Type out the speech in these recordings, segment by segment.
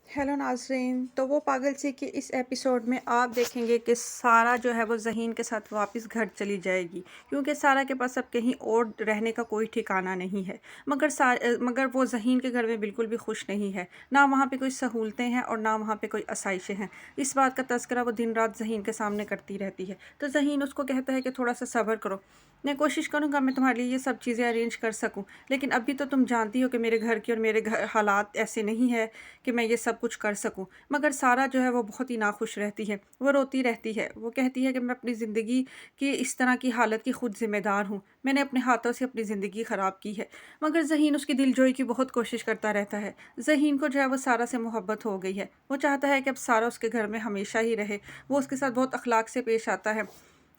Hello नाज़रीन। तो वो पागल सी कि इस एपिसोड में आप देखेंगे कि सारा जो है वो ज़हीन के साथ वापस घर चली जाएगी, क्योंकि सारा के पास अब कहीं और रहने का कोई ठिकाना नहीं है। मगर वो ज़हीन के घर में बिल्कुल भी खुश नहीं है। ना वहाँ पे कोई सहूलतें हैं और ना वहाँ पे कोई आसाइशें हैं। इस बात का तज़किरा वो दिन रात ज़हीन के सामने करती रहती है। तो ज़हीन उसको कहता है कि थोड़ा सा सब्र करो, मैं कोशिश करूँगा मैं तुम्हारे लिए ये सब चीज़ें अरेंज कर सकूँ, लेकिन अभी तो तुम जानती हो कि मेरे घर की और मेरे घर हालात ऐसे नहीं है कि मैं ये सब कुछ कर सकूं। मगर सारा जो है वो बहुत ही नाखुश रहती है, वो रोती रहती है। वो कहती है कि मैं अपनी ज़िंदगी की इस तरह की हालत की खुद ज़िम्मेदार हूँ, मैंने अपने हाथों से अपनी ज़िंदगी ख़राब की है। मगर ज़हीन उसकी दिलजोई की बहुत कोशिश करता रहता है। ज़हीन को जो है वो सारा से मोहब्बत हो गई है। वो चाहता है कि अब सारा उसके घर में हमेशा ही रहे। वो उसके साथ बहुत अखलाक से पेश आता है,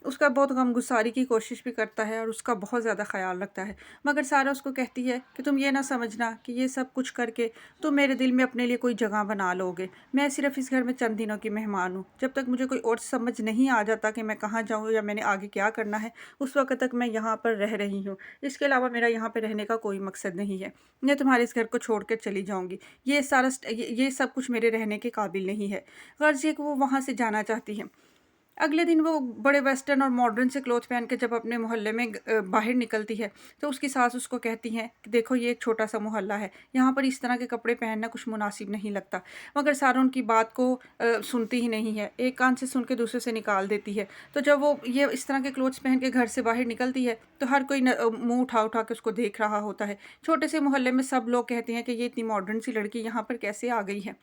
उसका बहुत गमगुसारी की कोशिश भी करता है और उसका बहुत ज़्यादा ख़्याल रखता है। मगर सारा उसको कहती है कि तुम ये ना समझना कि ये सब कुछ करके तुम मेरे दिल में अपने लिए कोई जगह बना लोगे। मैं सिर्फ़ इस घर में चंद दिनों की मेहमान हूँ। जब तक मुझे कोई और समझ नहीं आ जाता कि मैं कहाँ जाऊँ या मैंने आगे क्या करना है, उस वक़्त तक मैं यहाँ पर रह रही हूँ। इसके अलावा मेरा यहाँ पे रहने का कोई मकसद नहीं है। मैं तुम्हारे इस घर को छोड़ कर चली जाऊँगी। ये सब कुछ मेरे रहने के काबिल नहीं है। ग़र्ज़ ये कि वो वहाँ से जाना चाहती है। अगले दिन वो बड़े वेस्टर्न और मॉडर्न से क्लॉथ पहन के जब अपने मोहल्ले में बाहर निकलती है, तो उसकी सास उसको कहती हैं कि देखो ये एक छोटा सा मोहल्ला है, यहाँ पर इस तरह के कपड़े पहनना कुछ मुनासिब नहीं लगता। मगर सारा उनकी बात को सुनती ही नहीं है, एक कान से सुन के दूसरे से निकाल देती है। तो जब वो ये इस तरह के क्लोथ्स पहन के घर से बाहर निकलती है, तो हर कोई मुंह उठा उठा के उसको देख रहा होता है। छोटे से मोहल्ले में सब लोग कहते हैं कि ये इतनी मॉडर्न सी लड़की यहाँ पर कैसे आ गई है।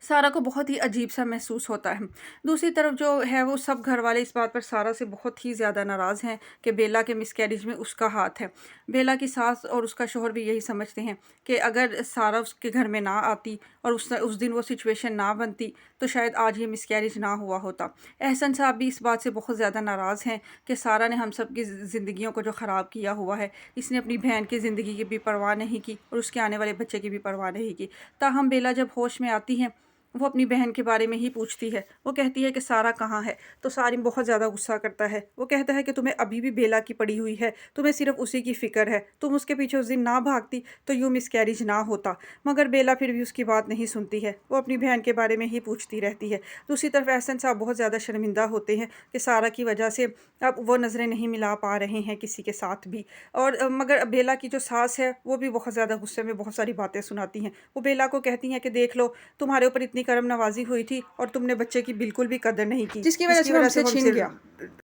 सारा को बहुत ही अजीब-सा महसूस होता है। दूसरी तरफ जो है वो सब घरवाले इस बात पर सारा से बहुत ही ज़्यादा नाराज़ हैं कि बेला के मिसकैरेज में उसका हाथ है। बेला की सास और उसका शौहर भी यही समझते हैं कि अगर सारा उसके घर में ना आती और उस दिन वो सिचुएशन ना बनती, तो शायद आज ये मिसकैरेज ना हुआ होता। एहसन साहब भी इस बात से बहुत ज़्यादा नाराज़ हैं कि सारा ने हम सब की ज़िंदगियों को जो ख़राब किया हुआ है, इसने अपनी बहन की ज़िंदगी की भी परवाह नहीं की और उसके आने वाले बच्चे की भी परवाह नहीं की। ताहम बेला जब होश में आती है, वो अपनी बहन के बारे में ही पूछती है। वो कहती है कि सारा कहाँ है? तो सारिम बहुत ज़्यादा गुस्सा करता है। वो कहता है कि तुम्हें अभी भी बेला की पड़ी हुई है, तुम्हें सिर्फ़ उसी की फ़िक्र है। तुम उसके पीछे उस दिन ना भागती तो यूँ मिसकैरेज ना होता। मगर बेला फिर भी उसकी बात नहीं सुनती है। वो अपनी बहन के बारे में ही पूछती रहती है। दूसरी तरफ एहसन साहब बहुत ज़्यादा शर्मिंदा होते हैं कि सारा की वजह से अब वो नज़रें नहीं मिला पा रहे हैं किसी के साथ भी। और मगर बेला की जो सास है, वो भी बहुत ज़्यादा गुस्से में बहुत सारी बातें सुनाती हैं। वो बेला को कहती हैं कि देख लो, तुम्हारे ऊपर इतनी करम नवाज़ी हुई थी और तुमने बच्चे की बिल्कुल भी कदर नहीं की, जिसकी वजह जिसकी से वो वजह से हमसे वो छिन हमसे गया।